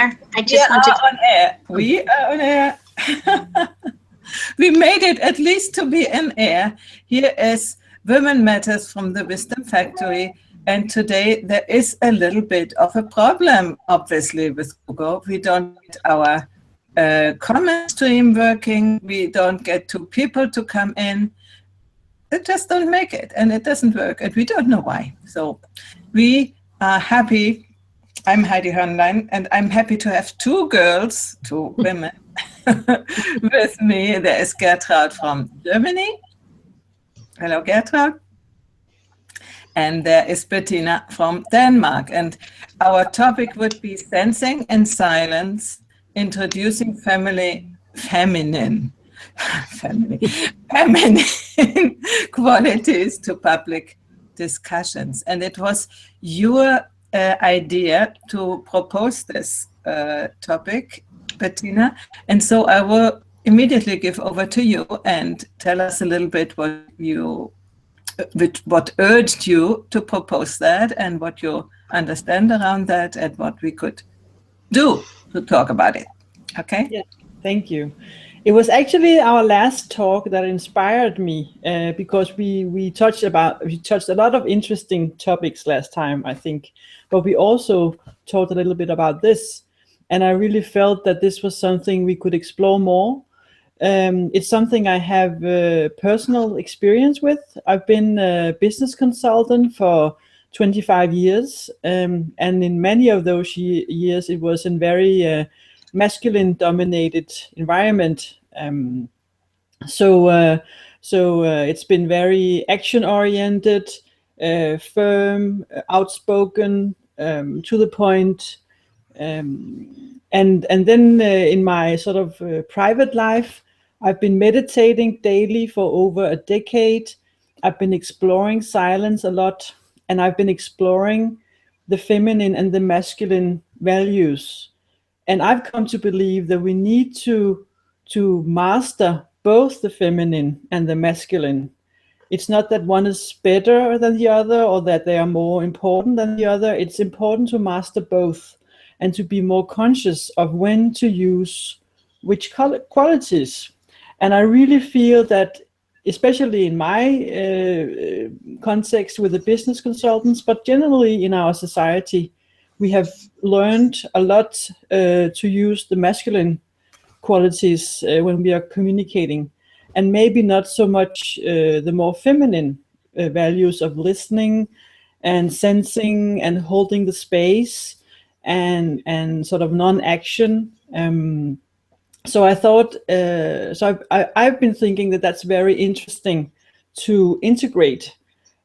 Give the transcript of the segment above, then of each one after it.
air. I just wanted to... on air. We are on air. We made it at least to be on air. Here is Women Matters from the Wisdom Factory. And today there is a little bit of a problem, obviously, with Google. We don't get our comment stream working. We don't get two people to come in. It just don't make it, and it doesn't work, and we don't know why. So we are happy. I'm Heidi Hörnlein, and I'm happy to have two girls, two women, with me. There is Gertraud from Germany. Hello, Gertraud. And there is Bettina from Denmark. And our topic would be Sensing in Silence, Introducing feminine qualities to public discussions. And it was your idea to propose this topic, Bettina. And so I will immediately give over to you and tell us a little bit what urged you to propose that and what you understand around that and what we could do to talk about it. Okay? Yeah, thank you. It was actually our last talk that inspired me because we touched a lot of interesting topics last time, I think, but we also talked a little bit about this, and I really felt that this was something we could explore more. It's something I have personal experience with. I've been a business consultant for 25 years, and in many of those years it was in very masculine-dominated environment. So it's been very action-oriented, firm, outspoken, to the point. And then in my sort of private life, I've been meditating daily for over a decade. I've been exploring silence a lot, and I've been exploring the feminine and the masculine values. And I've come to believe that we need to master both the feminine and the masculine. It's not that one is better than the other or that they are more important than the other. It's important to master both and to be more conscious of when to use which qualities. And I really feel that, especially in my context with the business consultants, but generally in our society, we have learned a lot to use the masculine qualities when we are communicating, and maybe not so much the more feminine values of listening and sensing and holding the space and sort of non-action. So I thought, I've been thinking that that's very interesting to integrate.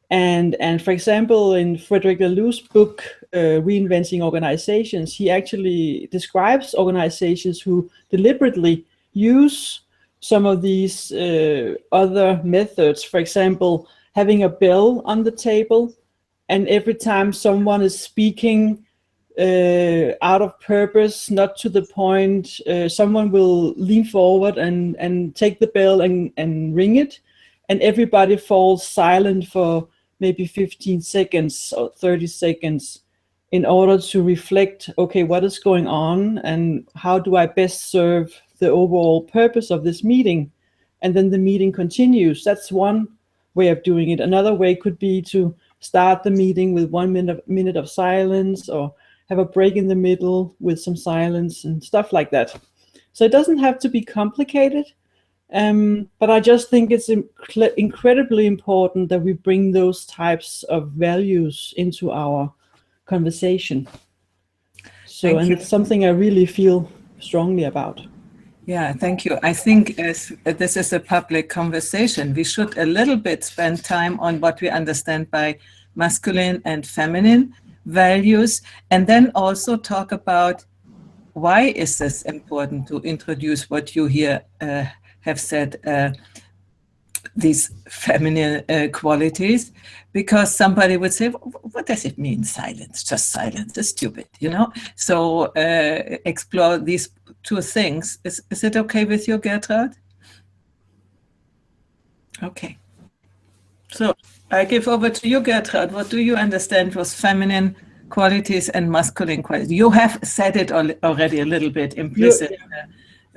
And for example, in Frederick Laloux's book, Reinventing Organizations, he actually describes organizations who deliberately use some of these other methods. For example, having a bell on the table, and every time someone is speaking out of purpose, not to the point, someone will lean forward and take the bell and ring it, and everybody falls silent for maybe 15 seconds or 30 seconds in order to reflect, okay, what is going on and how do I best serve the overall purpose of this meeting? And then the meeting continues. That's one way of doing it. Another way could be to start the meeting with 1 minute of silence, or have a break in the middle with some silence and stuff like that. So it doesn't have to be complicated, but I just think it's incredibly important that we bring those types of values into our conversation. So, and it's something I really feel strongly about. Yeah, thank you. I think as this is a public conversation, we should a little bit spend time on what we understand by masculine and feminine values, and then also talk about why is this important to introduce what you here have said, these feminine qualities, because somebody would say, what does it mean, silence? Just silence, it's stupid, you know? So explore these two things. Is it okay with you, Gertraud? Okay. So I give over to you, Gertraud. What do you understand was feminine qualities and masculine qualities. You have said it already a little bit implicit,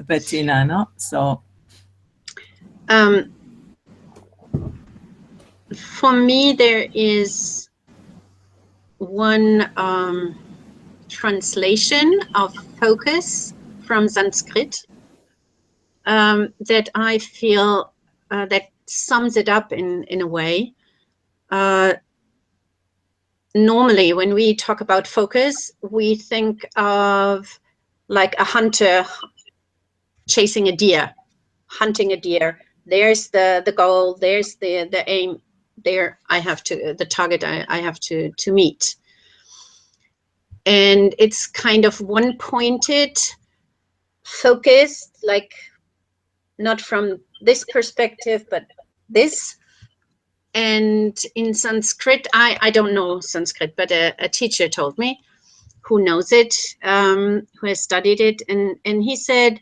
Bettina, no? So, for me, there is one translation of focus from Sanskrit that I feel that sums it up in a way. Normally, when we talk about focus, we think of like a hunter chasing a deer, hunting a deer. There's the goal, there's the aim, there I have to, the target I have to meet. And it's kind of one-pointed, focused, like not from this perspective, but this. And in Sanskrit, I don't know Sanskrit, but a teacher told me, who knows it, who has studied it, and he said,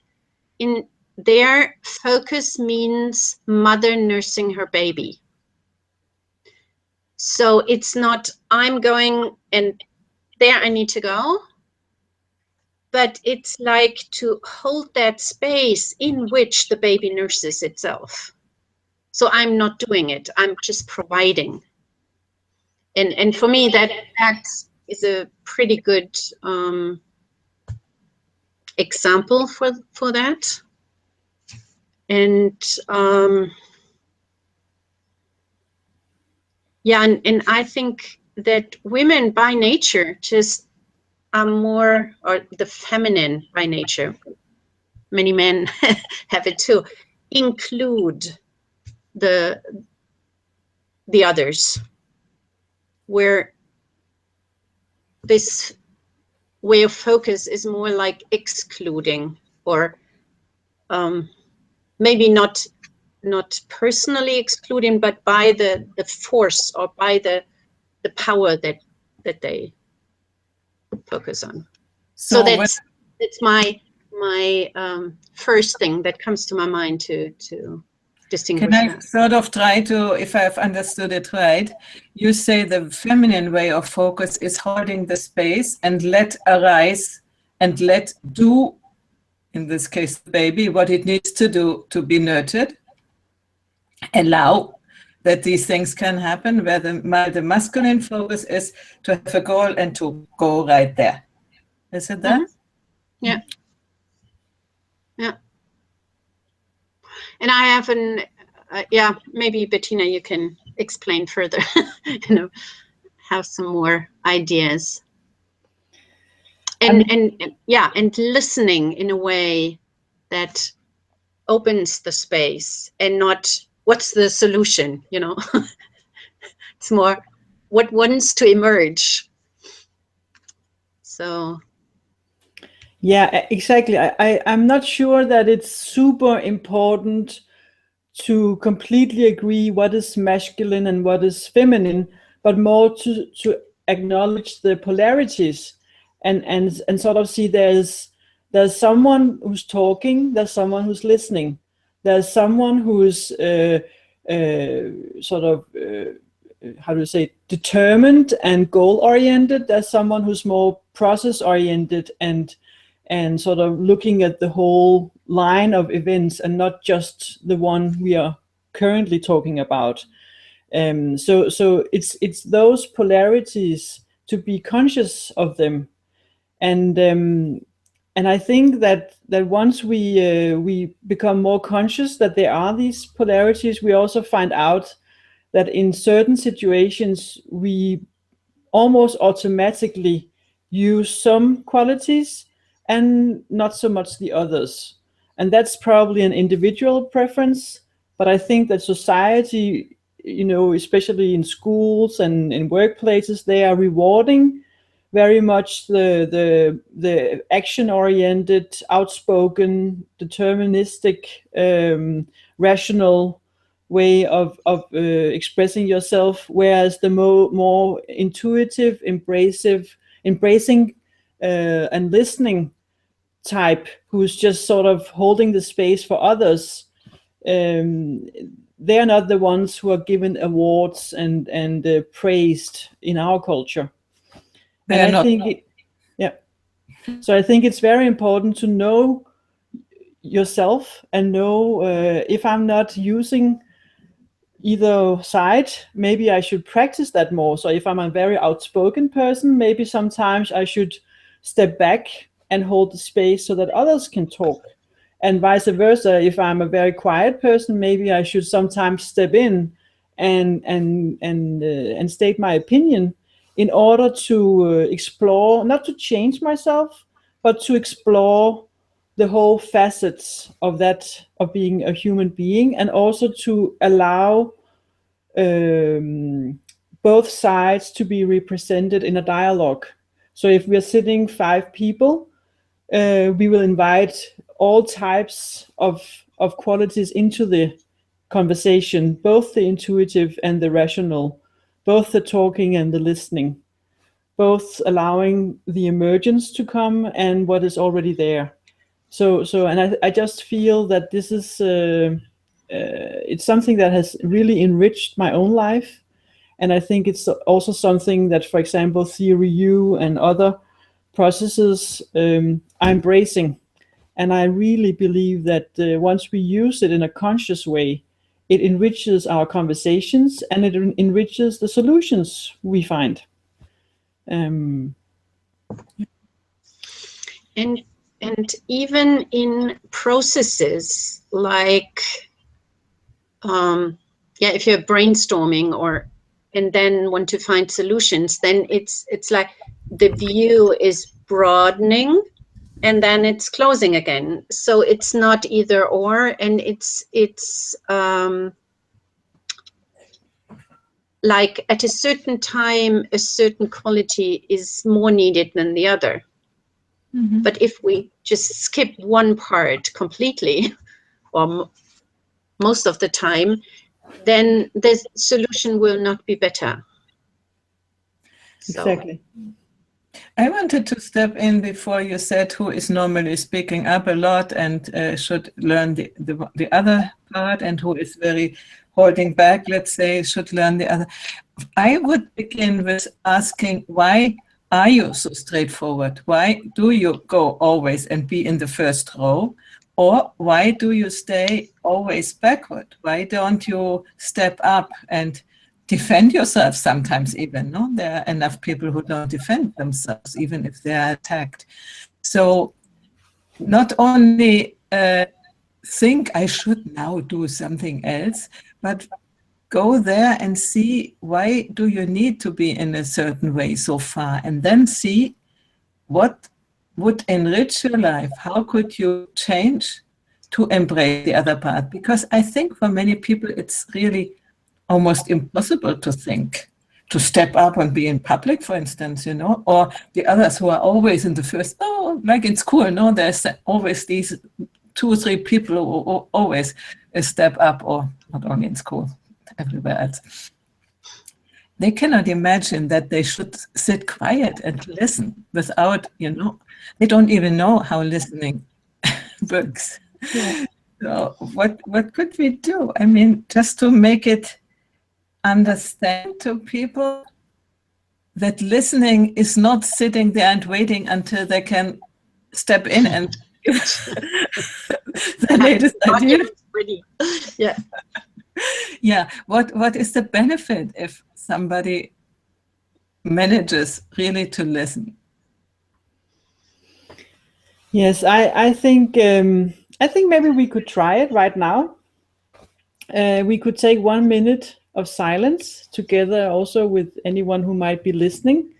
in their focus means mother nursing her baby. So it's not I'm going and there I need to go, but it's like to hold that space in which the baby nurses itself. So I'm not doing it, I'm just providing. And for me, that is a pretty good example for that. And yeah, and I think that women by nature just are more, or the feminine by nature, many men have it too, include the others, where this way of focus is more like excluding, or maybe not personally excluding, but by the force or by the power that they focus on. So that's my first thing that comes to my mind to distinguish. Can I sort of try to, if I've understood it right, you say the feminine way of focus is holding the space and let arise and let do, in this case, the baby, what it needs to do to be nurtured, allow that these things can happen, where the masculine focus is to have a goal and to go right there. Is it that? Mm-hmm. Yeah. Yeah. And I have yeah, maybe Bettina, you can explain further, have some more ideas. And yeah, and listening in a way that opens the space and not what's the solution, it's more what wants to emerge. So yeah, exactly. I'm not sure that it's super important to completely agree what is masculine and what is feminine, but more to acknowledge the polarities and sort of see there's someone who's talking, there's someone who's listening, there's someone who's how do you say, determined and goal oriented, there's someone who's more process oriented and sort of looking at the whole line of events and not just the one we are currently talking about. So it's those polarities, to be conscious of them, and I think that once we become more conscious that there are these polarities, we also find out that in certain situations we almost automatically use some qualities and not so much the others. And that's probably an individual preference, but I think that society, especially in schools and in workplaces, they are rewarding very much the action-oriented, outspoken, deterministic, rational way of expressing yourself, whereas the more intuitive, embracing and listening type, who's just sort of holding the space for others, they are not the ones who are given awards and praised in our culture. And I think, so I think it's very important to know yourself and know if I'm not using either side, maybe I should practice that more. So if I'm a very outspoken person, maybe sometimes I should step back and hold the space so that others can talk. And vice versa, if I'm a very quiet person, maybe I should sometimes step in and state my opinion in order to explore, not to change myself, but to explore the whole facets of that, of being a human being, and also to allow both sides to be represented in a dialogue. So if we're sitting 5 people, we will invite all types of qualities into the conversation, both the intuitive and the rational, both the talking and the listening, both allowing the emergence to come and what is already there. So and I just feel that this is it's something that has really enriched my own life, and I think it's also something that, for example, Theory U and other processes are embracing. And I really believe that once we use it in a conscious way, it enriches our conversations and it enriches the solutions we find. And even in processes like, if you're brainstorming and then want to find solutions, then it's like the view is broadening and then it's closing again. So it's not either or, and it's like at a certain time, a certain quality is more needed than the other. Mm-hmm. But if we just skip one part completely, or most of the time, then the solution will not be better. Exactly. I wanted to step in before you said who is normally speaking up a lot and should learn the other part, and who is very holding back, let's say, should learn the other. I would begin with asking, why are you so straightforward? Why do you go always and be in the first row? Or why do you stay always backward? Why don't you step up and defend yourself sometimes even? No? There are enough people who don't defend themselves, even if they are attacked. So not only think I should now do something else, but go there and see, why do you need to be in a certain way so far? And then see what would enrich your life. How could you change to embrace the other part? Because I think for many people, it's really almost impossible to think, to step up and be in public, for instance, or the others who are always in the first, like in school, there's always these 2 or 3 people who always step up, or not only in school, everywhere else. They cannot imagine that they should sit quiet and listen without, they don't even know how listening works. Yeah. So what could we do? I mean, just to make it understand to people that listening is not sitting there and waiting until they can step in and give the latest idea. Yeah. Yeah. What is the benefit if somebody manages really to listen? Yes, I think maybe we could try it right now. We could take 1 minute of silence together, also with anyone who might be listening,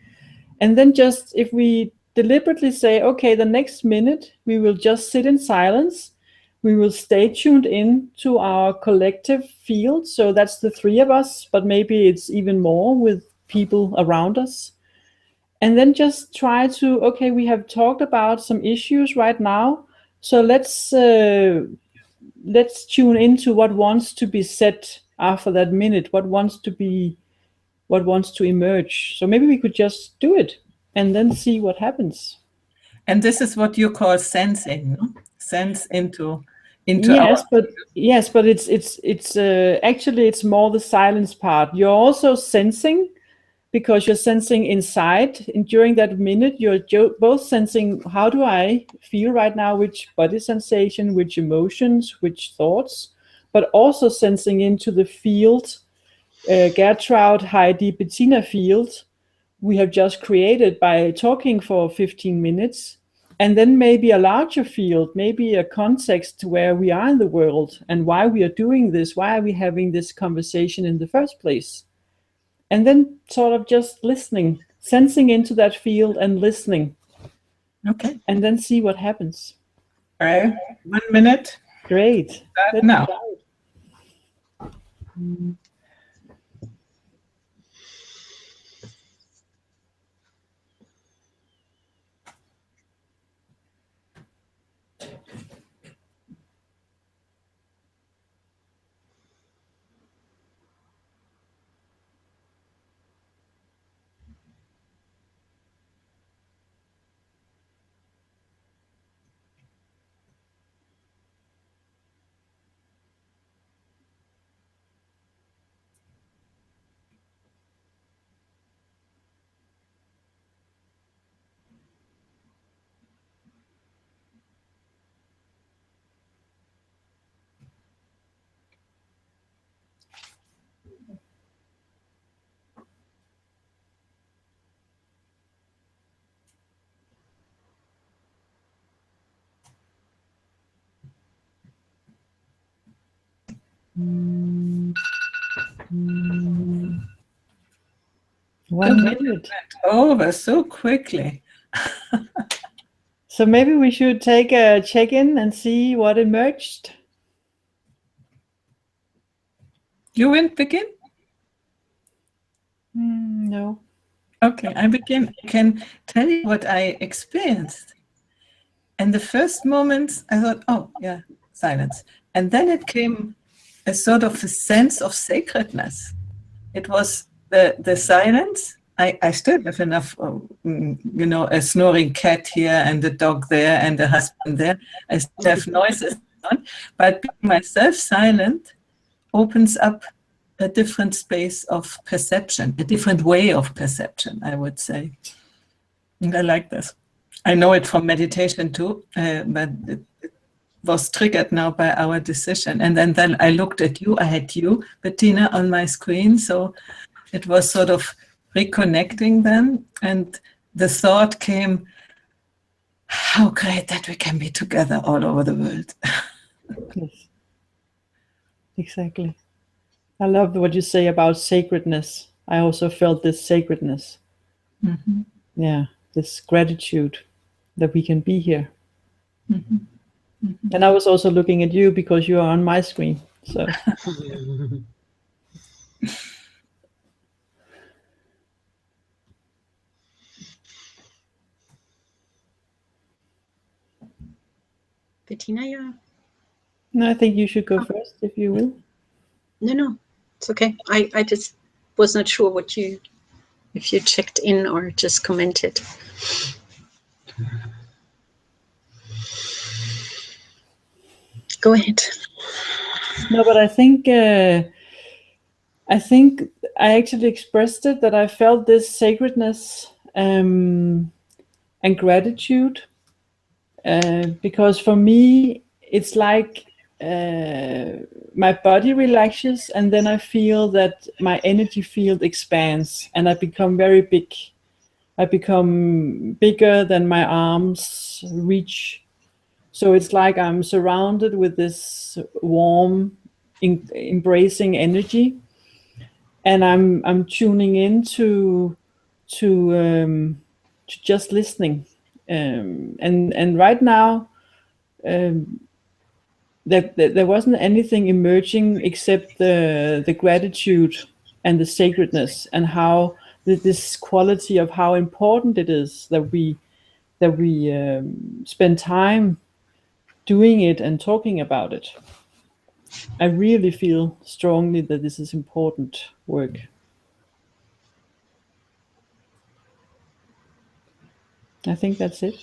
and then just, if we deliberately say, okay, the next minute we will just sit in silence. We will stay tuned in to our collective field. So that's the 3 of us, but maybe it's even more with people around us. And then just try to, okay, we have talked about some issues right now. So let's tune into what wants to be said after that minute, what wants to emerge. So maybe we could just do it and then see what happens. And this is what you call sensing, no? Sense into yes, but it's actually, it's more the silence part. You're also sensing, because you're sensing inside, and during that minute you're both sensing, how do I feel right now, which body sensation, which emotions, which thoughts, but also sensing into the field, Gertraud, Heidi, Bettina field we have just created by talking for 15 minutes, and then maybe a larger field, maybe a context where we are in the world and why we are doing this, why are we having this conversation in the first place. And then sort of just listening, sensing into that field and listening. Okay. And then see what happens. All right. 1 minute. Great. Now. One minute. Over so quickly. So maybe we should take a check-in and see what emerged. You will begin? No. Okay, I begin. I can tell you what I experienced. And the first moments, I thought, oh, yeah, silence. And then it came a sort of a sense of sacredness. It was the silence. I still have enough, a snoring cat here and a dog there and a husband there. I still have noises on, but being myself silent opens up a different space of perception, a different way of perception, I would say. And I like this. I know it from meditation too, but it was triggered now by our decision. And then I looked at you, I had you, Bettina, on my screen. So it was sort of reconnecting then. And the thought came, how great that we can be together all over the world. Yes. Exactly. I love what you say about sacredness. I also felt this sacredness. Mm-hmm. Yeah, this gratitude that we can be here. Mm-hmm. Mm-hmm. And I was also looking at you because you are on my screen. So Bettina, you? no, I think you should go first if you will. No, it's okay. I just was not sure if you checked in or just commented. Go ahead. No, but I think I actually expressed it, that I felt this sacredness and gratitude, because for me it's like my body relaxes, and then I feel that my energy field expands and I become very big. I become bigger than my arms reach. So it's like I'm surrounded with this warm, embracing energy, and I'm tuning into to just listening. And right now, there wasn't anything emerging except the gratitude and the sacredness, and how this quality of how important it is that we spend time doing it and talking about it. I really feel strongly that this is important work. I think that's it.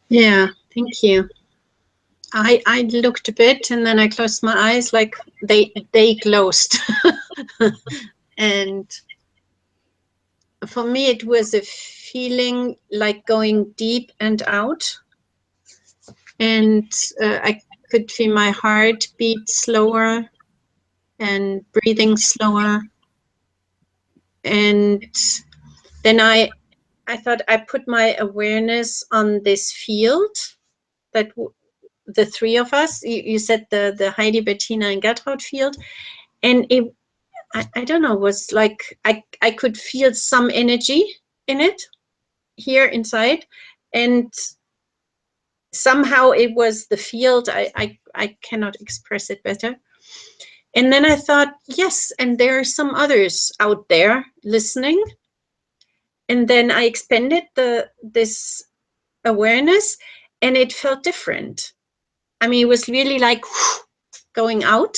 Yeah, thank you. I looked a bit and then I closed my eyes, like they closed. And for me, it was a feeling like going deep and out. And I could feel my heart beat slower and breathing slower. And then I thought I put my awareness on this field that the three of us, you said the Heidi, Bettina, and Gertraud field. And it, I don't know, was like I could feel some energy in it here inside. And somehow it was the field. I cannot express it better. And then I thought, yes, and there are some others out there listening. And then I expanded this awareness, and it felt different. I mean, it was really like going out.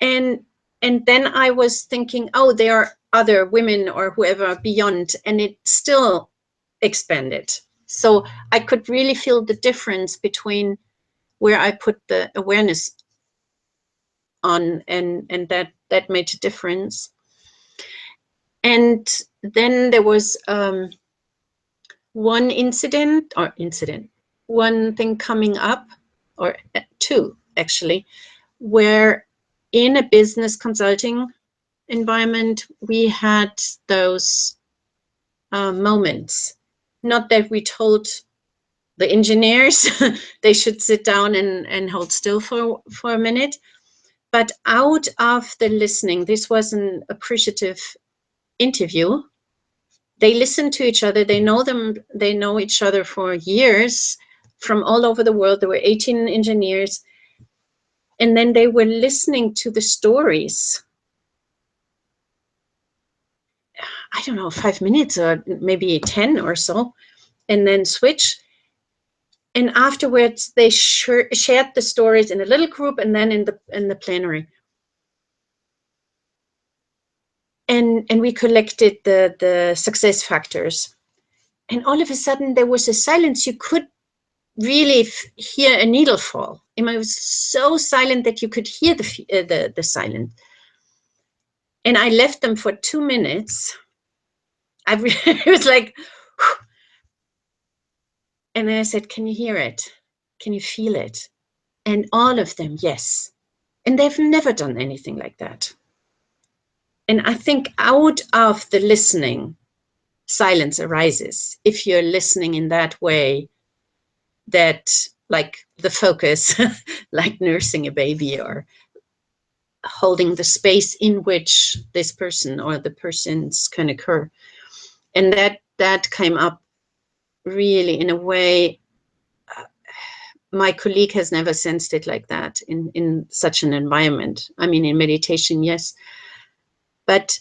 And then I was thinking, oh, there are other women or whoever beyond, and it still expanded. So I could really feel the difference between where I put the awareness on, and that made a difference. And then there was one thing coming up, or two actually, where in a business consulting environment, we had those moments. Not that we told the engineers they should sit down and hold still for a minute, but out of the listening, this was an appreciative interview. They listen to each other. They know each other for years from all over the world. There were 18 engineers. And then they were listening to the stories. I don't know, 5 minutes or maybe 10 or so, and then switch. And afterwards, they shared the stories in a little group and then in the plenary. And we collected the success factors. And all of a sudden, there was a silence. You could really hear a needle fall. It was so silent that you could hear the silence. And I left them for 2 minutes. It was like, whew. And then I said, can you hear it? Can you feel it? And all of them, yes. And they've never done anything like that. And I think out of the listening, silence arises. If you're listening in that way, that like the focus, like nursing a baby or holding the space in which this person or the persons can occur. And that came up really in a way, my colleague has never sensed it like that in such an environment. I mean, in meditation, yes, but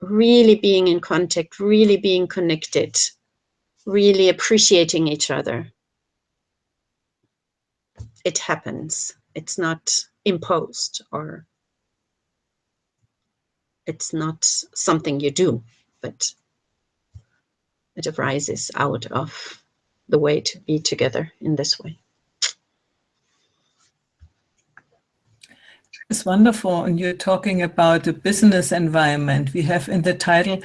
really being in contact, really being connected, really appreciating each other. It happens. It's not imposed, or it's not something you do, but it arises out of the way to be together in this way. It's wonderful. And you're talking about the business environment. We have in the title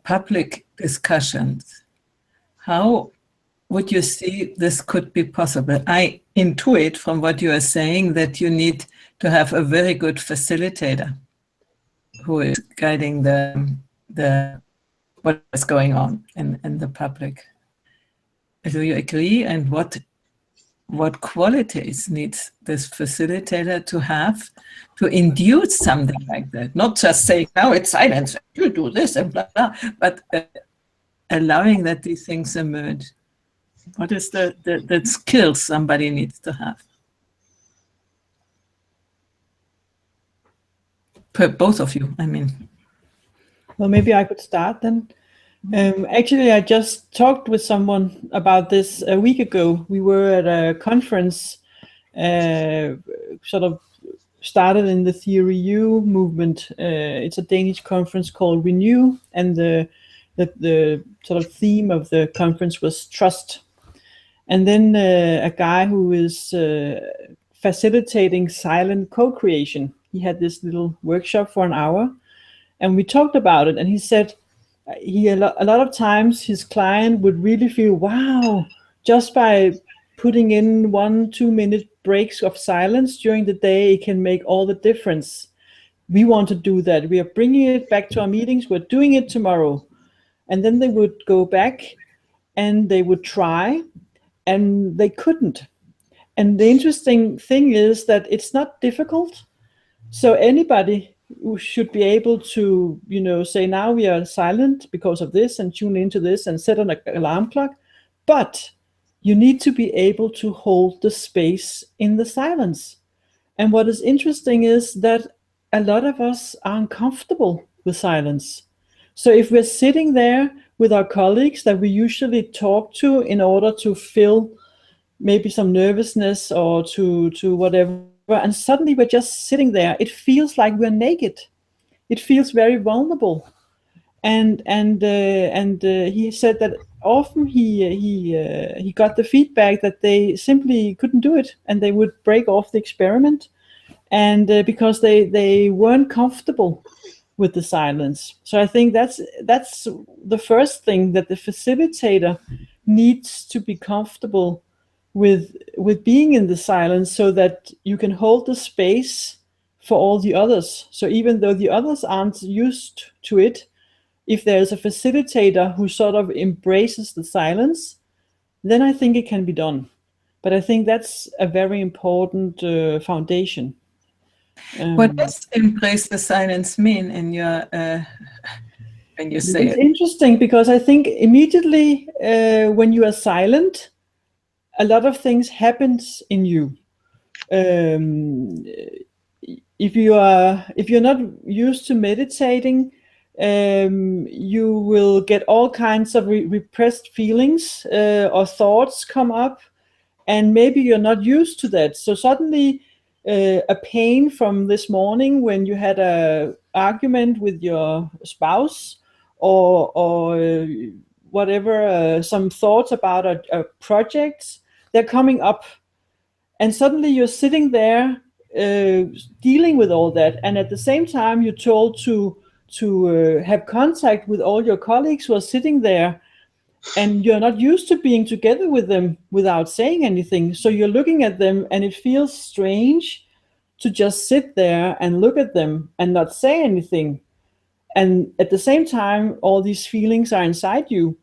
public discussions. How would you see this could be possible? I intuit from what you are saying that you need to have a very good facilitator who is guiding the what is going on in the public. Do you agree? And what qualities needs this facilitator to have to induce something like that? Not just saying, now it's silence, you do this and blah, blah, but allowing that these things emerge. What is the skills somebody needs to have? Both of you, I mean. Well, maybe I could start then. Actually, I just talked with someone about this a week ago. We were at a conference, sort of started in the Theory U movement. It's a Danish conference called Renew, and the sort of theme of the conference was trust. and then a guy who is facilitating silent co-creation. He had this little workshop for an hour, and we talked about it, and he said a lot of times his client would really feel, wow, just by putting in 1-2 minute breaks of silence during the day, it can make all the difference. We want to do that. We are bringing it back to our meetings. We're doing it tomorrow. And then they would go back and they would try, and they couldn't. And the interesting thing is that it's not difficult. So anybody who should be able to, say, now we are silent because of this, and tune into this and set an alarm clock. But you need to be able to hold the space in the silence. And what is interesting is that a lot of us are uncomfortable with silence. So if we're sitting there with our colleagues that we usually talk to in order to fill maybe some nervousness or to whatever, and suddenly we're just sitting there, it feels like we're naked. It feels very vulnerable. And he said that often he got the feedback that they simply couldn't do it, and they would break off the experiment, and because they weren't comfortable with the silence. So I think that's the first thing, that the facilitator needs to be comfortable with being in the silence, so that you can hold the space for all the others. So even though the others aren't used to it, if there's a facilitator who sort of embraces the silence, then I think it can be done. But I think that's a very important foundation. What does embrace the silence mean in your when you say it's interesting, because I think immediately when you are silent, a lot of things happens in you. If you're not used to meditating, you will get all kinds of repressed feelings or thoughts come up, and maybe you're not used to that. So suddenly a pain from this morning when you had a argument with your spouse, or whatever, some thoughts about a project, they're coming up, and suddenly you're sitting there dealing with all that, and at the same time you're told to have contact with all your colleagues who are sitting there, and you're not used to being together with them without saying anything. So you're looking at them, and it feels strange to just sit there and look at them and not say anything. And at the same time, all these feelings are inside you.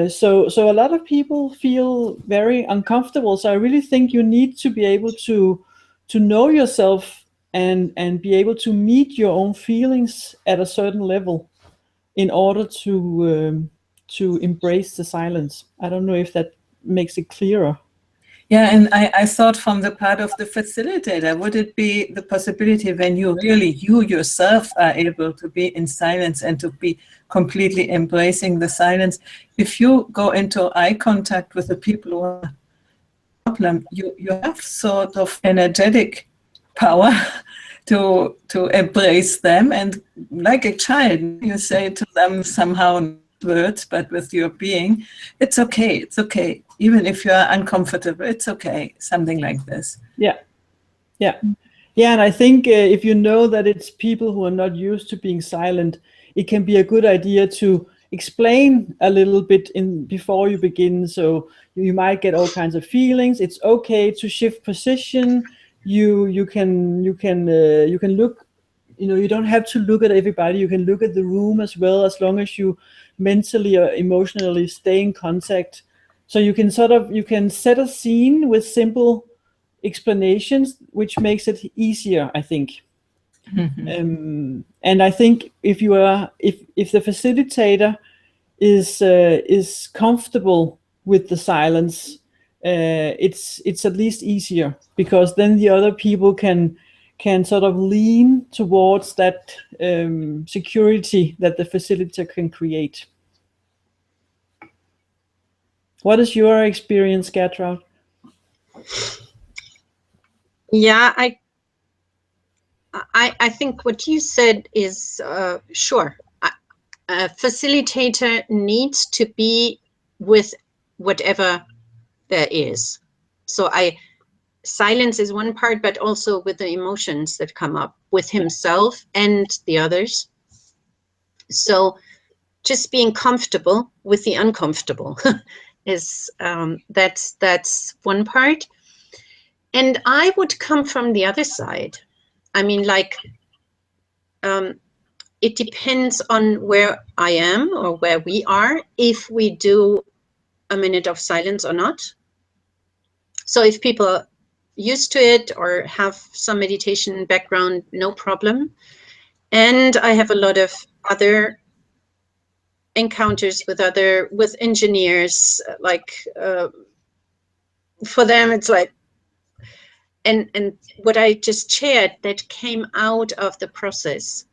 So a lot of people feel very uncomfortable. So I really think you need to be able to know yourself and be able to meet your own feelings at a certain level in order to embrace the silence. I don't know if that makes it clearer. Yeah, and I thought from the part of the facilitator, would it be the possibility when you yourself are able to be in silence and to be completely embracing the silence, if you go into eye contact with the people who are problem, you have sort of energetic power to embrace them, and like a child, you say to them somehow, words, but with your being, it's okay, even if you are uncomfortable, it's okay, something like this. Yeah, and I think if you know that it's people who are not used to being silent, it can be a good idea to explain a little bit before you begin. So you might get all kinds of feelings. It's okay to shift position. You can look. You don't have to look at everybody. You can look at the room as well, as long as you mentally or emotionally stay in contact. So you can set a scene with simple explanations, which makes it easier, I think. Mm-hmm. And I think if the facilitator is comfortable with the silence, it's at least easier, because then the other people can sort of lean towards that security that the facilitator can create. What is your experience, Gertraud? Yeah, I think what you said is sure. A facilitator needs to be with whatever there is. So silence is one part, but also with the emotions that come up with himself and the others. So just being comfortable with the uncomfortable is that's one part. And I would come from the other side. I mean, like, it depends on where I am or where we are, if we do a minute of silence or not. So if people are used to it or have some meditation background, no problem. And I have a lot of other encounters with engineers, like, for them it's like, and what I just shared, that came out of the process.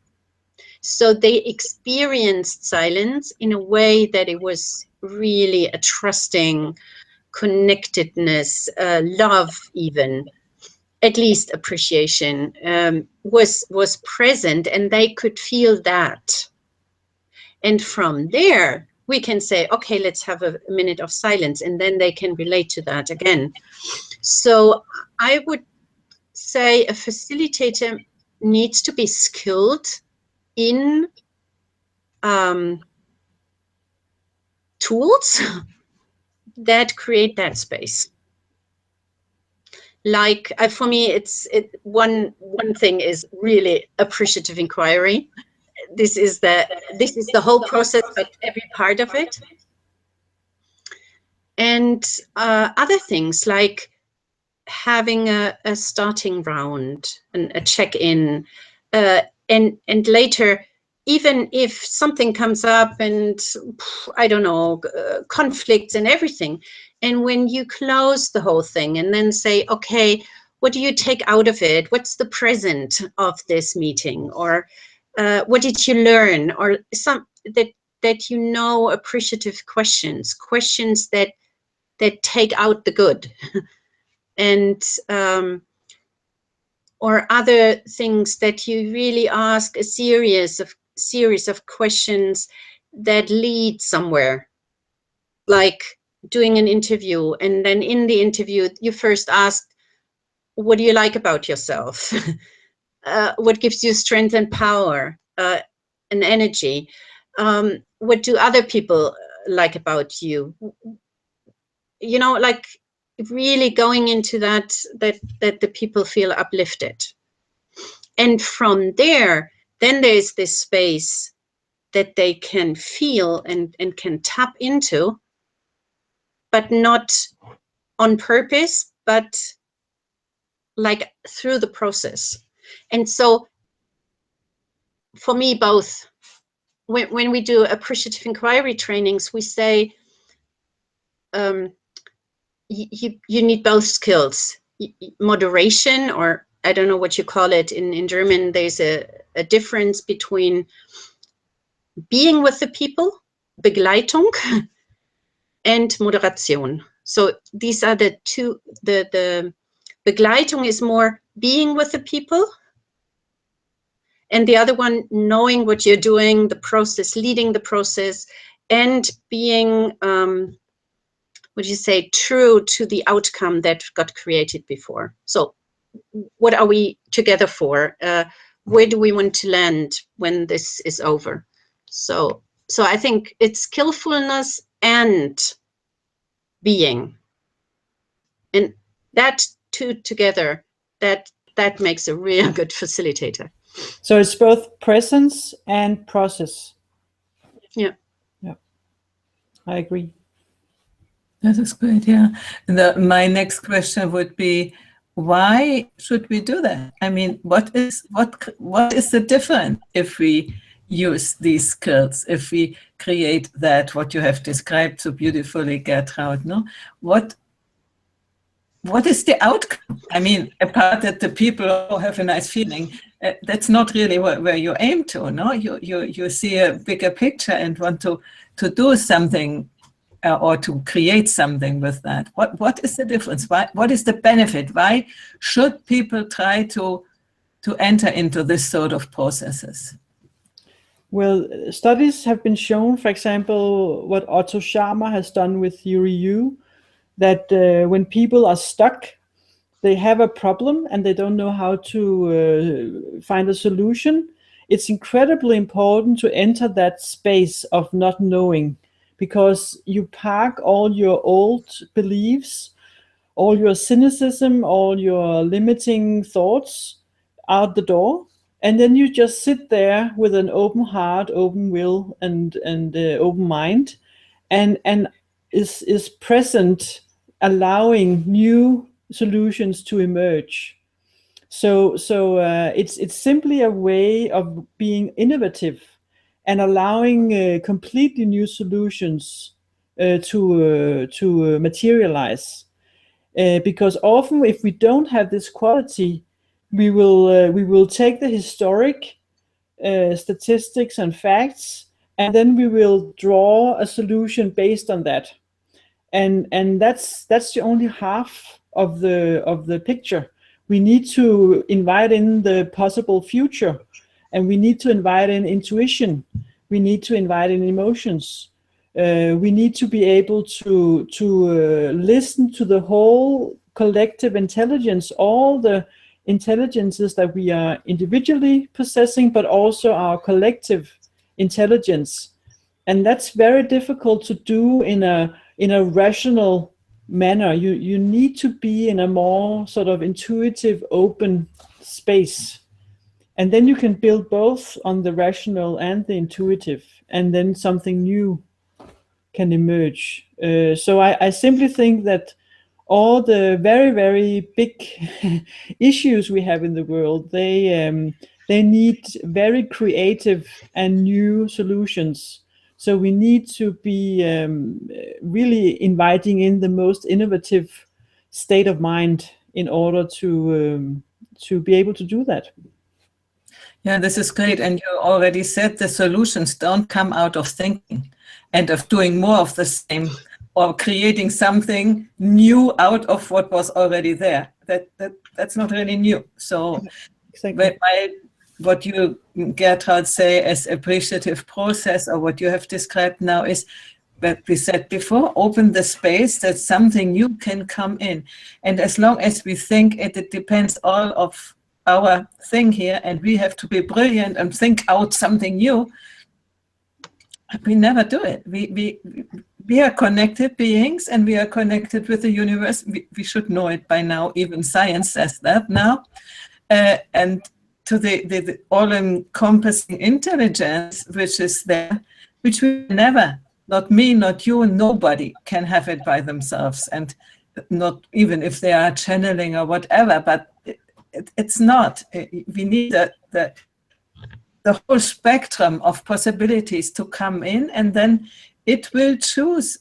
So they experienced silence in a way that it was really a trusting connectedness, love, even, at least appreciation, was present, and they could feel that. And from there, we can say, okay, let's have a minute of silence, and then they can relate to that again. So I would say a facilitator needs to be skilled in tools that create that space. Like, for me, one thing is really appreciative inquiry. This is the whole process, but every part of it. And other things like having a starting round and a check-in, and later, even if something comes up and I don't know, conflicts and everything, and when you close the whole thing and then say, okay, what do you take out of it? What's the present of this meeting? Or what did you learn? Or some that you know, appreciative questions that take out the good. And or other things that you really ask, a series of questions that lead somewhere, like doing an interview, and then in the interview you first ask, what do you like about yourself? What gives you strength and power, and energy? What do other people like about you? You know, like, really going into that the people feel uplifted. And from there, then there's this space that they can feel and can tap into, but not on purpose, but like through the process. And so for me, both, when we do appreciative inquiry trainings, we say, you need both skills, moderation, or I don't know what you call it in German. There's a difference between being with the people, Begleitung, and Moderation. So these are the two. The Begleitung is more being with the people, and the other one, knowing what you're doing, the process, leading the process, and being, would you say, true to the outcome that got created before. So what are we together for? Where do we want to land when this is over? So I think it's skillfulness and being, and that two together, that makes a real good facilitator. So it's both presence and process. Yeah. Yeah, I agree. That is great, yeah. And my next question would be, why should we do that? I mean, what is the difference if we use these skills, if we create that, what you have described so beautifully, Gertraud, no? What is the outcome? I mean, apart that the people have a nice feeling, that's not really where you aim to, no? You see a bigger picture and want to do something or to create something with that. What is the difference? What is the benefit? Why should people try to enter into this sort of processes? Well, studies have been shown, for example, what Otto Scharmer has done with Yuri Yu, that when people are stuck, they have a problem and they don't know how to find a solution, it's incredibly important to enter that space of not knowing, because you park all your old beliefs, all your cynicism, all your limiting thoughts out the door, and then you just sit there with an open heart, open will, and open mind, and is present, allowing new solutions to emerge. So it's simply a way of being innovative and allowing completely new solutions to materialize. Because often, if we don't have this quality, we will take the historic statistics and facts, and then we will draw a solution based on that. And that's the only half of the picture. We need to invite in the possible future, and we need to invite in intuition. We need to invite in emotions. We need to be able to listen to the whole collective intelligence, all the intelligences that we are individually possessing, but also our collective intelligence. And that's very difficult to do in a rational manner. You need to be in a more sort of intuitive, open space. And then you can build both on the rational and the intuitive, and then something new can emerge. So I simply think that all the very, very big issues we have in the world, they need very creative and new solutions. So we need to be really inviting in the most innovative state of mind in order to be able to do that. Yeah, this is great. And you already said the solutions don't come out of thinking and of doing more of the same or creating something new out of what was already there. That's not really new. So exactly. What you, Gertraud, say as appreciative process, or what you have described now, is what we said before: open the space that something new can come in. And as long as we think it depends all of our thing here, and we have to be brilliant and think out something new, we never do it. We are connected beings, and we are connected with the universe. We should know it by now. Even science says that now. And to the all-encompassing intelligence which is there, which we never, not me, not you, nobody can have it by themselves, and not even if they are channeling or whatever, but it's not. We need the whole spectrum of possibilities to come in, and then it will choose,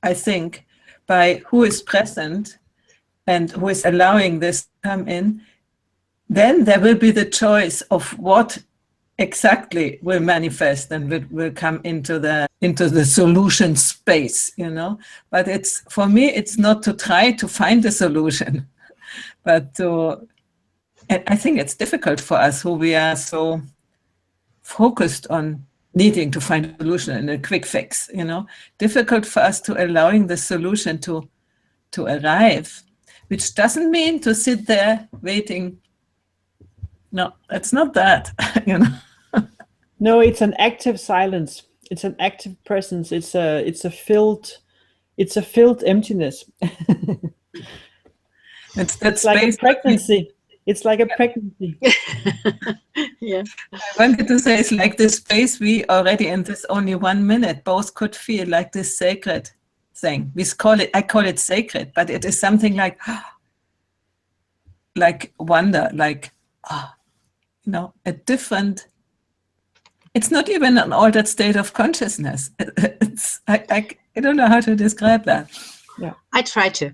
I think, by who is present and who is allowing this to come in. Then there will be the choice of what exactly will manifest and will come into the solution space, you know. But it's, for me, it's not to try to find a solution, but to, and I think it's difficult for us who we are so focused on needing to find a solution and a quick fix, you know. Difficult for us to allowing the solution to arrive, which doesn't mean to sit there waiting. No, it's not that, you know. No, it's an active silence. It's an active presence. It's a filled emptiness. It's like a pregnancy. It's like a pregnancy. Yeah. I wanted to say it's like this space we already in this only 1 minute both could feel like this sacred thing. I call it sacred, but it is something like wonder, like, you know, a different, it's not even an altered state of consciousness. It's, I don't know how to describe that. Yeah, I try to.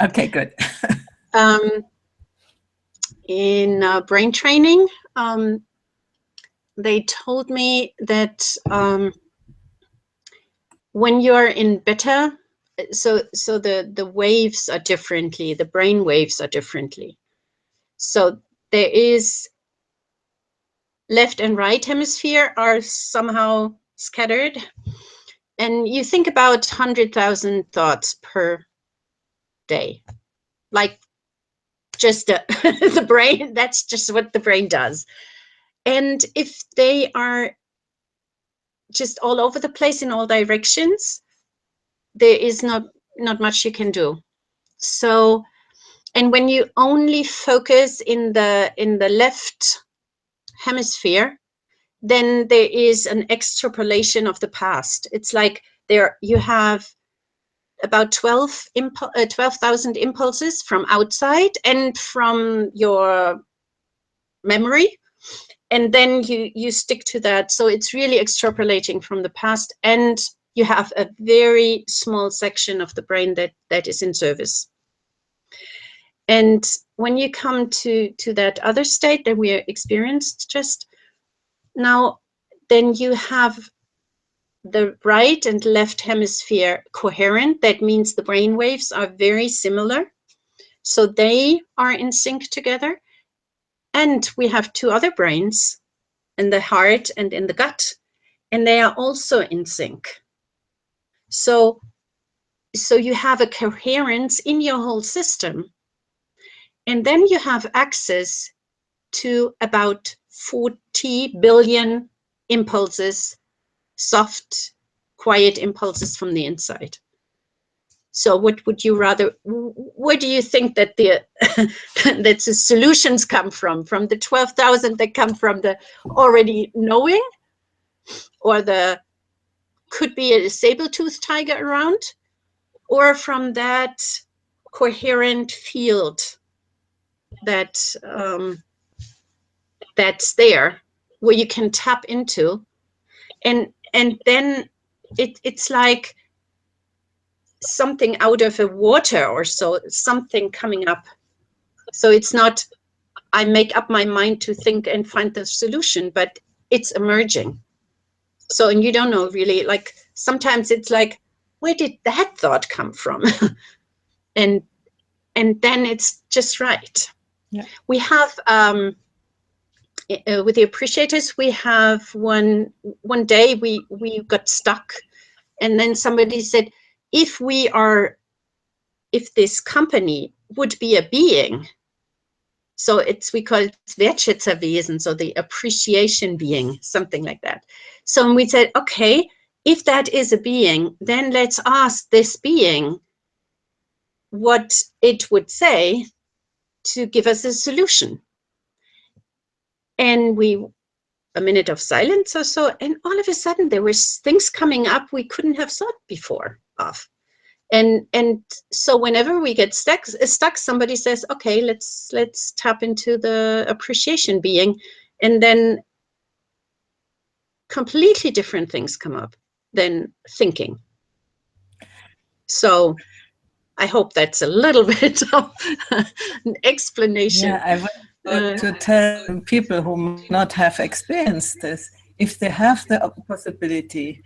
Okay, good. In brain training, they told me that when you're in beta, so the waves are differently, the brain waves are differently. So there is left and right hemisphere are somehow scattered, and you think about 100,000 thoughts per day, like just the brain, that's just what the brain does. And if they are just all over the place in all directions, there is not much you can do. So, and when you only focus in the left hemisphere, then there is an extrapolation of the past. It's like there you have about 12,000 impulses from outside and from your memory, and then you stick to that. So it's really extrapolating from the past, and you have a very small section of the brain that is in service. And when you come to that other state that we experienced just now, then you have the right and left hemisphere coherent. That means the brain waves are very similar. So they are in sync together. And we have two other brains, in the heart and in the gut, and they are also in sync. So you have a coherence in your whole system. And then you have access to about 40 billion impulses, soft, quiet impulses from the inside. So what would you rather, where do you think that the solutions come from? From the 12,000 that come from the already knowing, or the could be a saber-toothed tiger around, or from that coherent field that that's there, where you can tap into, and then it's like something out of a water or so, something coming up. So it's not I make up my mind to think and find the solution, but it's emerging. So, and you don't know really, like sometimes it's like, where did that thought come from? and then it's just right. Yeah. We have with the appreciators, we have one day we got stuck, and then somebody said, if this company would be a being, so we call it Wertschätzerwesen, so the appreciation being, something like that. So we said, okay, if that is a being, then let's ask this being what it would say to give us a solution. And a minute of silence or so, and all of a sudden there were things coming up we couldn't have thought before of. And so whenever we get stuck, somebody says, okay, let's tap into the appreciation being, and then completely different things come up than thinking. So I hope that's a little bit of an explanation. Yeah, I would to tell people who might not have experienced this, if they have the possibility,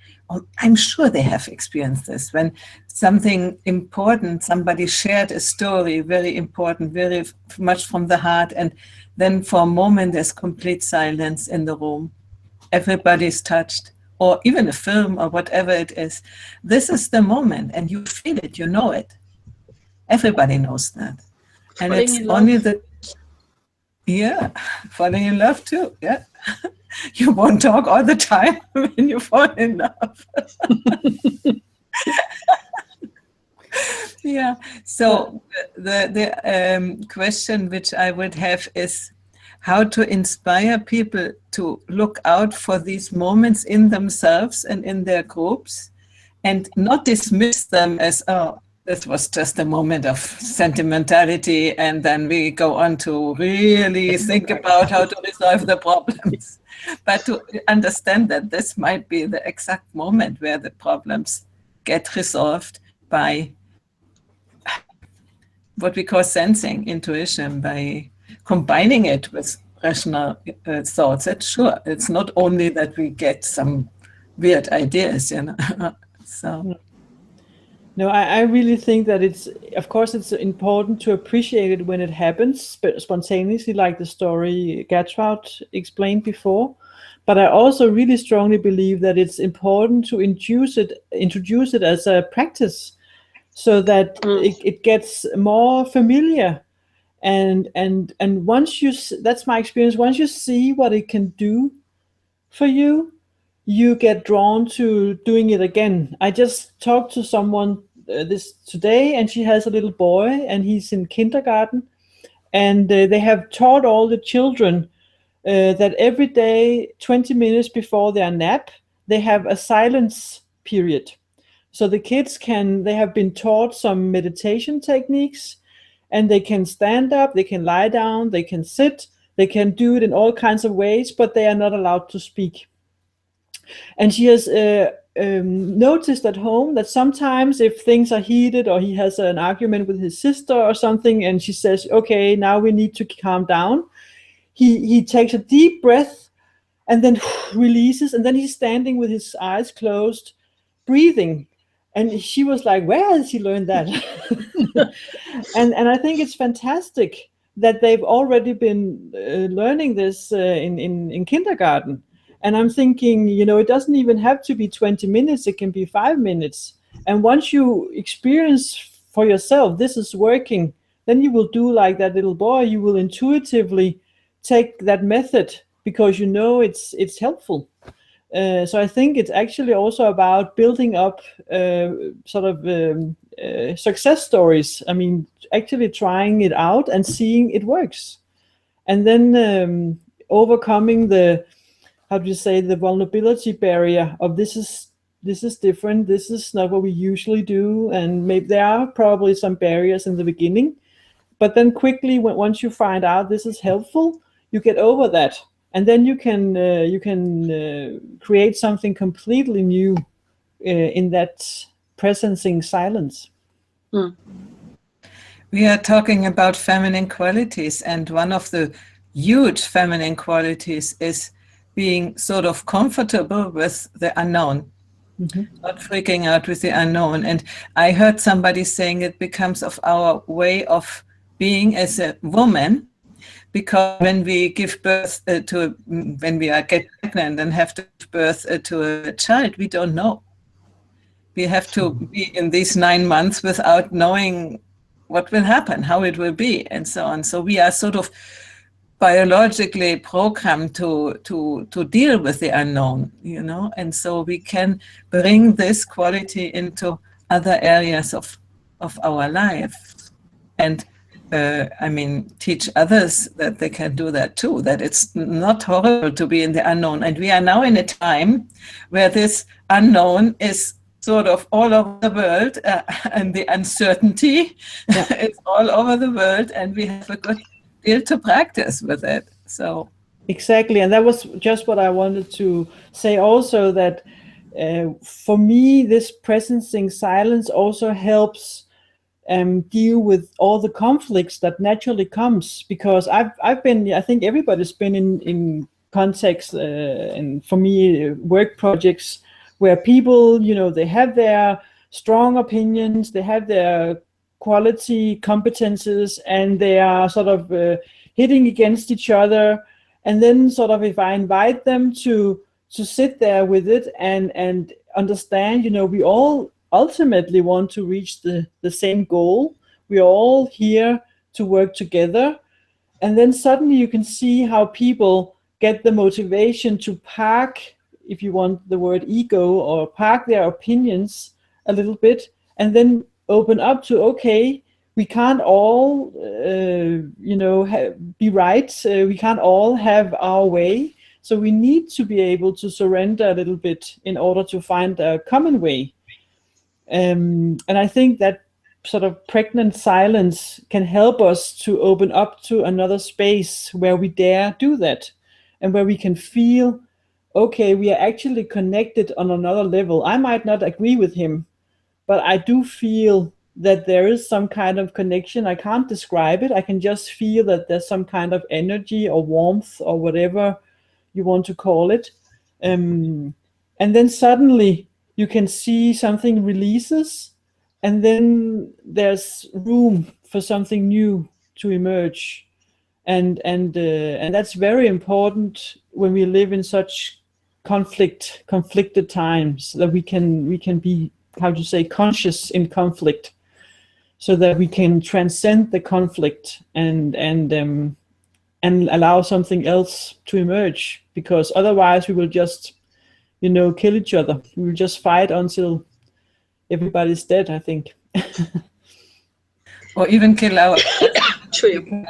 I'm sure they have experienced this, when something important, somebody shared a story, very important, very much from the heart, and then for a moment there's complete silence in the room. Everybody's touched, or even a film or whatever it is. This is the moment, and you feel it, you know it. Everybody knows that. And Falling it's in love. only the, yeah, falling in love too, yeah. You won't talk all the time when you fall in love. Yeah, so the question which I would have is how to inspire people to look out for these moments in themselves and in their groups, and not dismiss them as, oh, this was just a moment of sentimentality, and then we go on to really think about how to resolve the problems. But to understand that this might be the exact moment where the problems get resolved by what we call sensing, intuition, by combining it with rational thoughts. That's sure. It's not only that we get some weird ideas, you know. So. No, I really think that of course, it's important to appreciate it when it happens spontaneously, like the story Gertraud explained before. But I also really strongly believe that it's important to introduce it as a practice, so that it gets more familiar. And once that's my experience, once you see what it can do for you, you get drawn to doing it again. I just talked to someone this today, and she has a little boy, and he's in kindergarten, and they have taught all the children that every day, 20 minutes before their nap, they have a silence period. So the kids they have been taught some meditation techniques, and they can stand up, they can lie down, they can sit, they can do it in all kinds of ways, but they are not allowed to speak. And she has noticed at home that sometimes if things are heated, or he has an argument with his sister or something, and she says, okay, now we need to calm down, he takes a deep breath and then releases, and then he's standing with his eyes closed, breathing. And she was like, where has he learned that? and I think it's fantastic that they've already been learning this in kindergarten. And I'm thinking, it doesn't even have to be 20 minutes, it can be 5 minutes. And once you experience for yourself, this is working, then you will do like that little boy, you will intuitively take that method because it's helpful. So I think it's actually also about building up success stories. I mean, actually trying it out and seeing it works. And then overcoming the vulnerability barrier of this is different, this is not what we usually do. And maybe there are probably some barriers in the beginning, but then quickly, once you find out this is helpful, you get over that. And then you can create something completely new in that presencing silence. We are talking about feminine qualities, and one of the huge feminine qualities is being sort of comfortable with the unknown, not freaking out with the unknown. And I heard somebody saying it becomes of our way of being as a woman, because when we give birth when we get pregnant and have to give birth to a child, we don't know. We have to be in these 9 months without knowing what will happen, how it will be, and so on. So we are sort of biologically programmed to deal with the unknown, and so we can bring this quality into other areas of our life. And teach others that they can do that too, that it's not horrible to be in the unknown. And we are now in a time where this unknown is sort of all over the world, and the uncertainty is all over the world, and we have a good deal to practice with it. So exactly, and that was just what I wanted to say also, that for me, this presencing silence also helps deal with all the conflicts that naturally comes, because I've been, I think everybody's been in context, and for me, work projects where people, they have their strong opinions, they have their quality competences, and they are sort of hitting against each other. And then sort of if I invite them to sit there with it and understand, we all ultimately want to reach the same goal. We're all here to work together. And then suddenly you can see how people get the motivation to park, if you want the word ego, or park their opinions a little bit, and then open up to, okay, we can't all, be right. We can't all have our way. So we need to be able to surrender a little bit in order to find a common way. And I think that sort of pregnant silence can help us to open up to another space where we dare do that, and where we can feel, okay, we are actually connected on another level. I might not agree with him, but I do feel that there is some kind of connection. I can't describe it. I can just feel that there's some kind of energy or warmth or whatever you want to call it. And then suddenly you can see something releases, and then there's room for something new to emerge. and that's very important when we live in such conflicted times, that we can be, how to say, conscious in conflict, so that we can transcend the conflict and allow something else to emerge, because otherwise we will just, kill each other. We will just fight until everybody's dead, I think. Or even kill our True.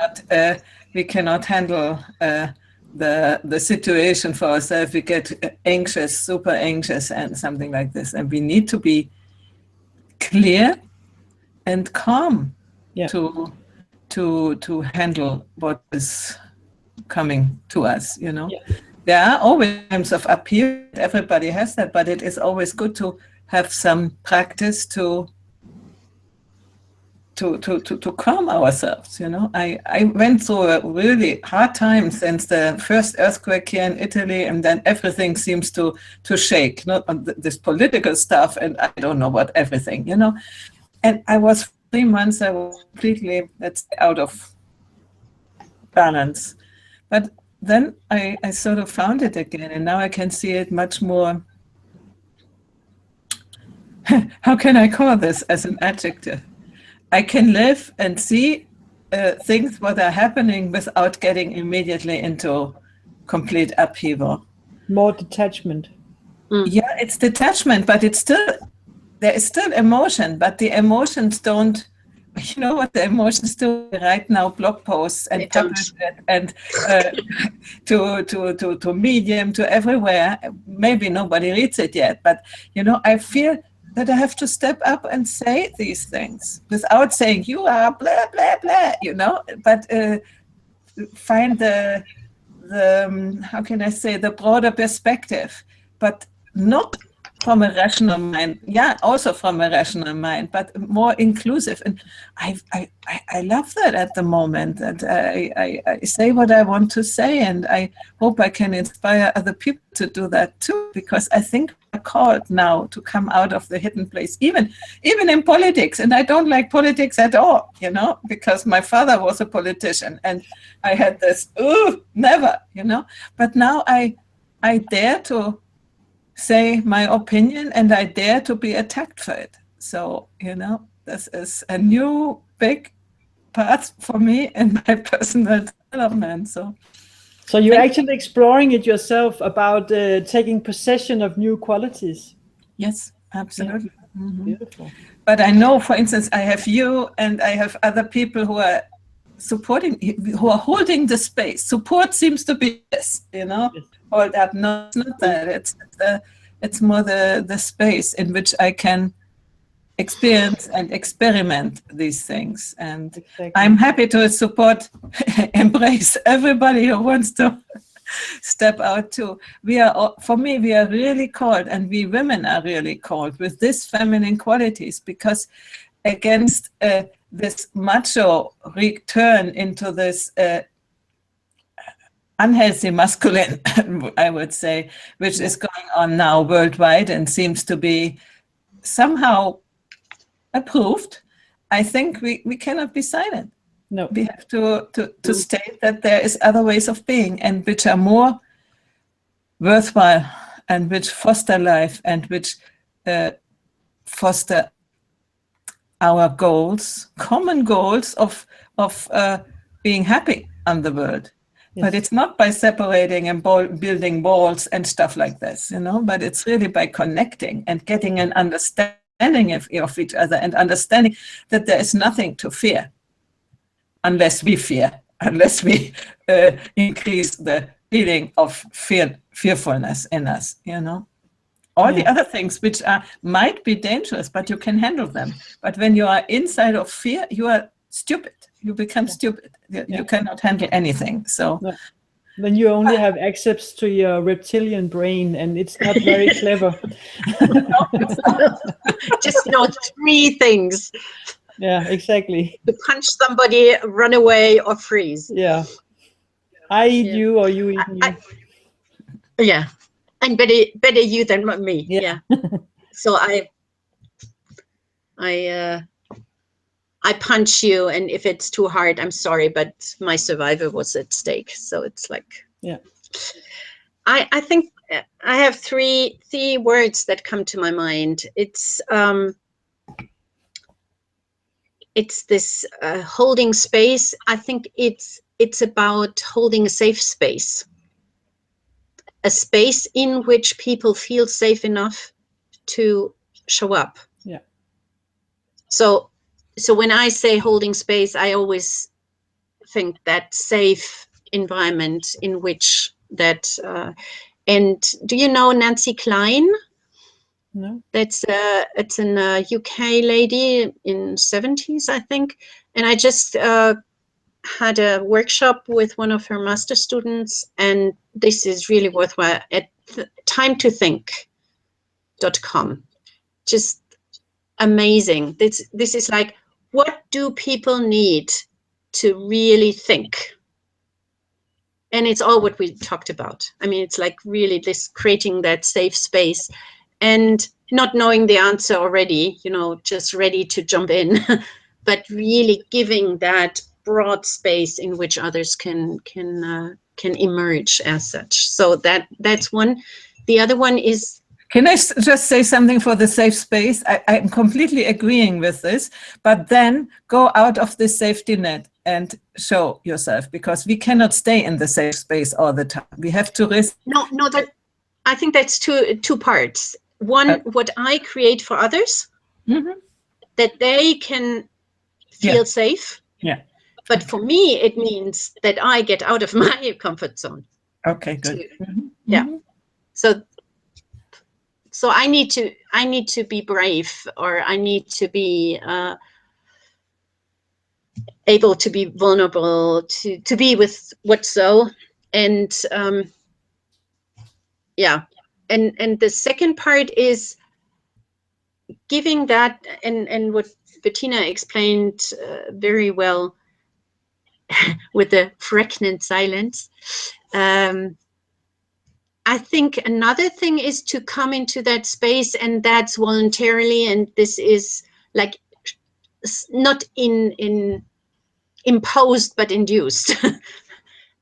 we cannot handle the situation for ourselves. We get anxious, super anxious, and something like this. And we need to be clear and calm to handle what is coming to us. There are always times of upheaval. Everybody has that, but it is always good to have some practice to calm ourselves. I went through a really hard time since the first earthquake here in Italy, and then everything seems to shake. Not this political stuff, and I don't know what everything. And I was 3 months. I was completely, let's say, out of balance. But then I sort of found it again, and now I can see it much more. How can I call this as an adjective? I can live and see things what are happening without getting immediately into complete upheaval. More detachment. Yeah, it's detachment, but there is still emotion, but the emotions don't. You know what the emotions do right now? Blog posts and publish it, and to Medium, to everywhere. Maybe nobody reads it yet, but I feel that I have to step up and say these things without saying you are blah blah blah, but find the how can I say, the broader perspective, but not from a rational mind. Yeah, also from a rational mind, but more inclusive. And I love that at the moment, that I say what I want to say, and I hope I can inspire other people to do that too, because I think we're called now to come out of the hidden place, even in politics. And I don't like politics at all, because my father was a politician, and I had this, never, but now I dare to say my opinion, and I dare to be attacked for it. So, this is a new big part for me in my personal development. So you're actually exploring it yourself, about taking possession of new qualities. Yes, absolutely. Yeah. Mm-hmm. Beautiful. But I know, for instance, I have you and I have other people who are supporting, who are holding the space. Support seems to be this, Yes. Hold up. No, it's not that. It's more the space in which I can experience and experiment these things. And exactly. I'm happy to support, embrace everybody who wants to step out too. For me, we are really called, and we women are really called with this feminine qualities, because against this macho return into this unhealthy masculine, I would say, which is going on now worldwide and seems to be somehow approved. I think we cannot be silent. No, we have to state that there is other ways of being, and which are more worthwhile, and which foster life, and which foster our goals, common goals of being happy on the world. Yes. But it's not by separating and building walls and stuff like this, but it's really by connecting and getting an understanding of each other, and understanding that there is nothing to fear unless we fear, unless we increase the feeling of fearfulness in us, All the other things which might be dangerous, but you can handle them. But when you are inside of fear, you are stupid. You become stupid. You cannot handle anything. So then you only have access to your reptilian brain, and it's not very clever. Just three things. Yeah, exactly. To punch somebody, run away, or freeze. Yeah. I eat you, or you eat me. Yeah. And better you than me. Yeah. So I punch you, and if it's too hard, I'm sorry, but my survival was at stake. So it's like, yeah. I think I have three words that come to my mind. It's this holding space. I think it's about holding a safe space, a space in which people feel safe enough to show up. Yeah. So when I say holding space, I always think that safe environment in which that. And do you know Nancy Klein? No. It's an UK lady in 70s, I think. And I just had a workshop with one of her master students, and this is really worthwhile at timetothinc.com. Just amazing. This is like, what do people need to really think? And it's all what we talked about. I mean, it's like really this creating that safe space and not knowing the answer already, just ready to jump in, but really giving that broad space in which others can emerge as such. So that's one. The other one is. Can I just say something for the safe space? I'm completely agreeing with this, but then go out of the safety net and show yourself, because we cannot stay in the safe space all the time. We have to risk. No, I think that's two parts. One, what I create for others, that they can feel safe. Yeah. But for me, it means that I get out of my comfort zone. Okay, good. Yeah. So I need to be brave, or I need to be able to be vulnerable, to be with what's so. And and the second part is giving that, and what Bettina explained very well with the pregnant silence. I think another thing is to come into that space, and that's voluntarily, and this is like not in imposed but induced.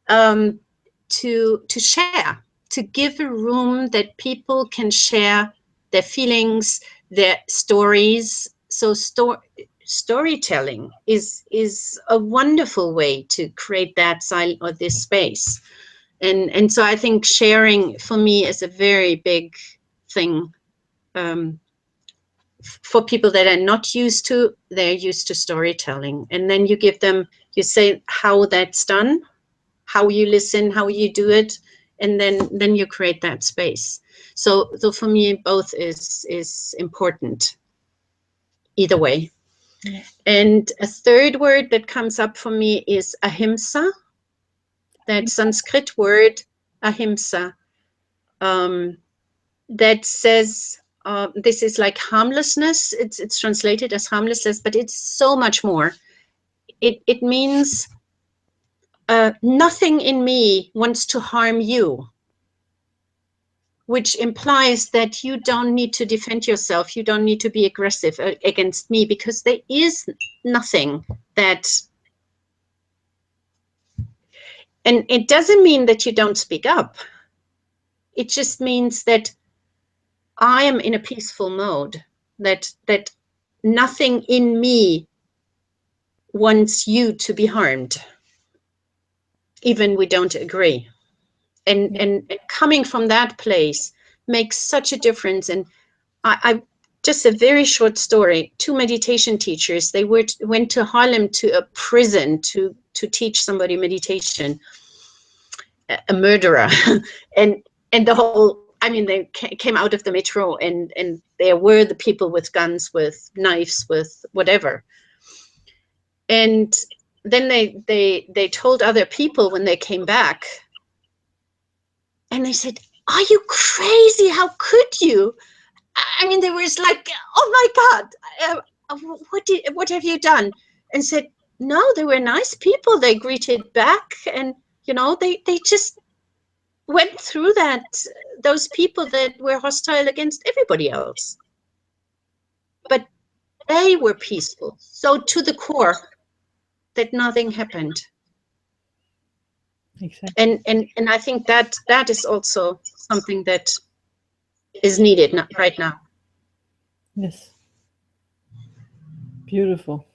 To share, to give a room that people can share their feelings, their stories. So storytelling is a wonderful way to create that silence or this space. And so I think sharing for me is a very big thing. For people that are not used to, they're used to storytelling. And then you give them, you say how that's done, how you listen, how you do it, and then you create that space. So for me, both is important either way. Yeah. And a third word that comes up for me is ahimsa. That Sanskrit word, ahimsa, that says, this is like harmlessness. It's translated as harmlessness, but it's so much more. It means nothing in me wants to harm you, which implies that you don't need to defend yourself. You don't need to be aggressive against me, because there is nothing that. And it doesn't mean that you don't speak up. It just means that I am in a peaceful mode, that nothing in me wants you to be harmed, even we don't agree. And coming from that place makes such a difference. And I just a very short story. 2 meditation teachers, they went to Harlem to a prison to teach somebody meditation, a murderer. and the whole, I mean, they came out of the metro, and there were the people with guns, with knives, with whatever. And then they told other people when they came back, and they said, "Are you crazy? How could you?" I mean, they were like, "Oh my God, what have you done?" And said, "No, they were nice people. They greeted back, and they just went through that. Those people that were hostile against everybody else, but they were peaceful, so to the core that nothing happened. Exactly. And I think that is also something that is needed right now. Yes. Beautiful.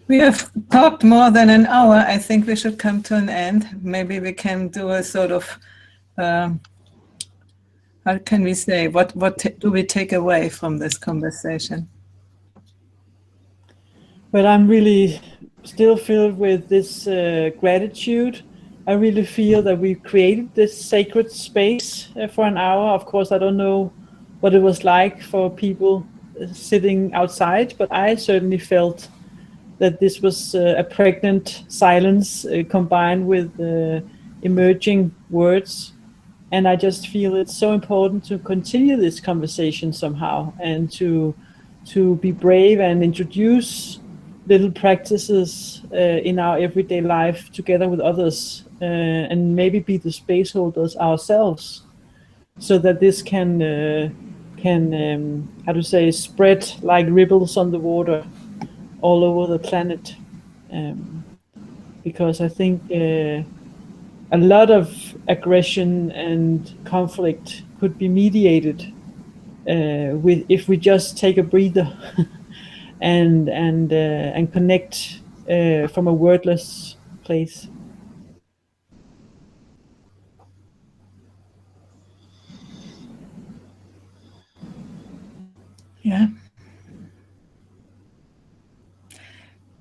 We have talked more than an hour. I think we should come to an end. Maybe we can do a sort of, how can we say, what do we take away from this conversation? But I'm really still filled with this gratitude. I really feel that we created this sacred space for an hour. Of course, I don't know what it was like for people sitting outside, but I certainly felt that this was a pregnant silence combined with emerging words. And I just feel it's so important to continue this conversation somehow, and to be brave and introduce little practices in our everyday life together with others, and maybe be the space holders ourselves, so that this can how to say, spread like ripples on the water all over the planet. Because I think a lot of aggression and conflict could be mediated with, if we just take a breather and connect from a wordless place. Yeah.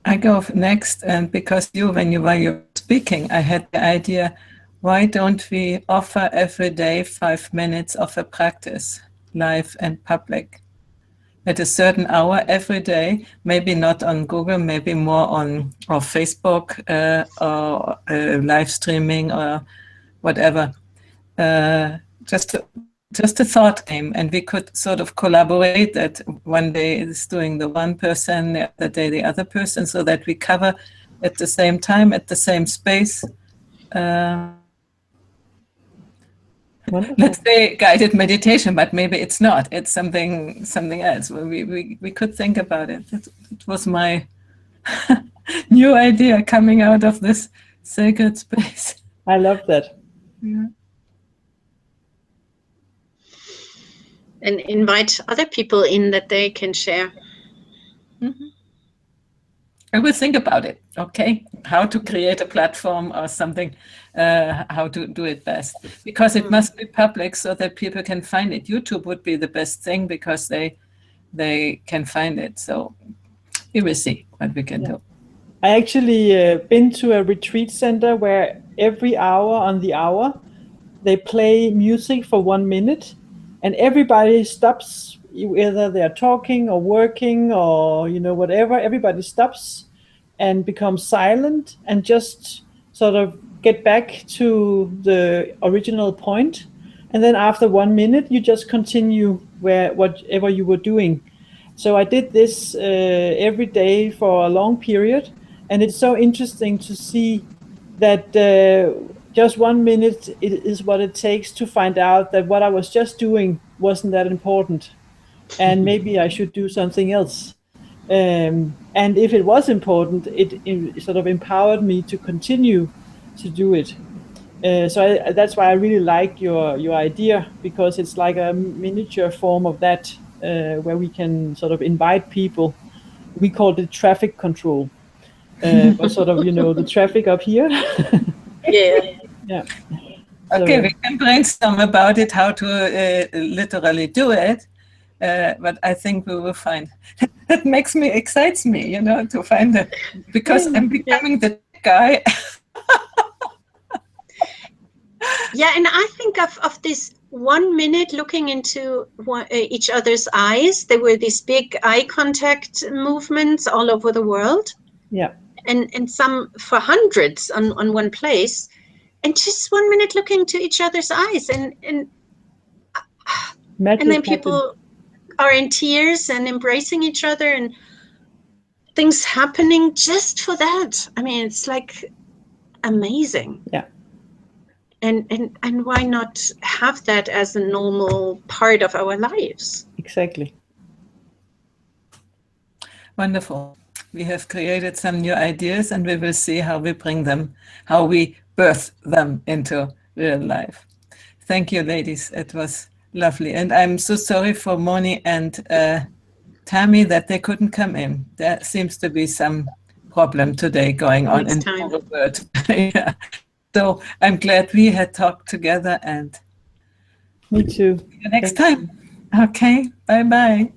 I go next, and because when you were speaking, I had the idea, why don't we offer every day 5 minutes of a practice, live and public, at a certain hour every day, maybe not on Google, maybe more on or Facebook or live streaming or whatever. Just a thought game, and we could sort of collaborate that one day is doing the one person, the other day the other person, so that we cover at the same time, at the same space. Let's say guided meditation, but maybe it's not. It's something else. We could think about it. It was my new idea coming out of this sacred space. I love that. Yeah. And invite other people in that they can share. Mm-hmm. I will think about it, okay? How to create a platform or something, how to do it best. Because it must be public so that people can find it. YouTube would be the best thing because they can find it. So we will see what we can do. I actually been to a retreat center where every hour on the hour, they play music for 1 minute, and everybody stops, whether they're talking or working or whatever. Everybody stops and becomes silent and just sort of get back to the original point. And then after 1 minute, you just continue whatever you were doing. So I did this every day for a long period, and it's so interesting to see that just 1 minute is what it takes to find out that what I was just doing wasn't that important, and maybe I should do something else. And if it was important, it sort of empowered me to continue to do it. So that's why I really like your idea, because it's like a miniature form of that, where we can sort of invite people. We called it traffic control. But sort of, the traffic up here. Yeah. Okay, we can brainstorm about it, how to literally do it. But I think we will find. That excites me, to find it, because I'm becoming the guy. Yeah, and I think of this 1 minute looking into each other's eyes. There were these big eye contact movements all over the world. Yeah. And some for hundreds on one place. And just 1 minute looking to each other's eyes. And then people are in tears and embracing each other and things happening just for that. I mean, it's like amazing. Yeah. And why not have that as a normal part of our lives? Exactly. Wonderful. We have created some new ideas, and we will see how we bring them, how we birth them into real life. Thank you, ladies. It was lovely. And I'm so sorry for Moni and Tammy that they couldn't come in. There seems to be some problem today going on in the world. Yeah. So I'm glad we had talked together, and me too. See you next time. Okay. Bye-bye.